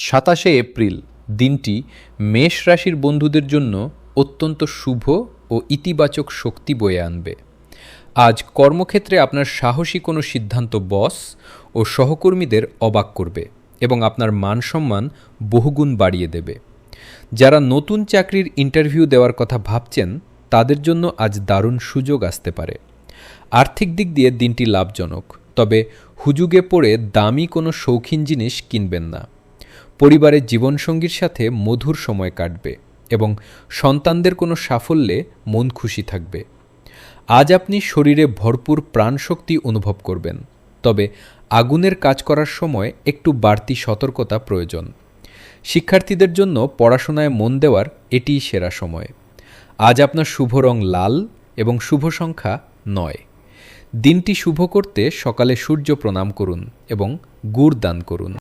27 April দিনটি মেষ রাশির বন্ধুদের জন্য অত্যন্ত শুভ ও ইতিবাচক শক্তি বয়ে আনবে। আজ কর্মক্ষেত্রে আপনার সাহসী কোনো সিদ্ধান্ত বস ও সহকর্মীদের অবাক করবে এবং আপনার মান সম্মান বহুগুণ বাড়িয়ে দেবে। যারা নতুন চাকরির ইন্টারভিউ দেওয়ার কথা ভাবছেন তাদের জন্য আজ দারুণ সুযোগ আসতে পারে। আর্থিক দিক দিয়ে দিনটি লাভজনক, তবে হুজুগে পড়ে দামি কোনো শৌখিন জিনিস কিনবেন না। পরিবারের জীবনসঙ্গীর সাথে মধুর সময় কাটবে এবং সন্তানদের কোনো সাফল্যে মন খুশি থাকবে। আজ আপনি শরীরে ভরপুর প্রাণশক্তি অনুভব করবেন, তবে আগুনের কাজ করার সময় একটু বাড়তি সতর্কতা প্রয়োজন। শিক্ষার্থীদের জন্য পড়াশোনায় মন দেওয়ার এটিই সেরা সময়। আজ আপনার শুভ রং লাল এবং শুভ সংখ্যা 9। দিনটি শুভ করতে সকালে সূর্য প্রণাম করুন এবং গুড় দান করুন।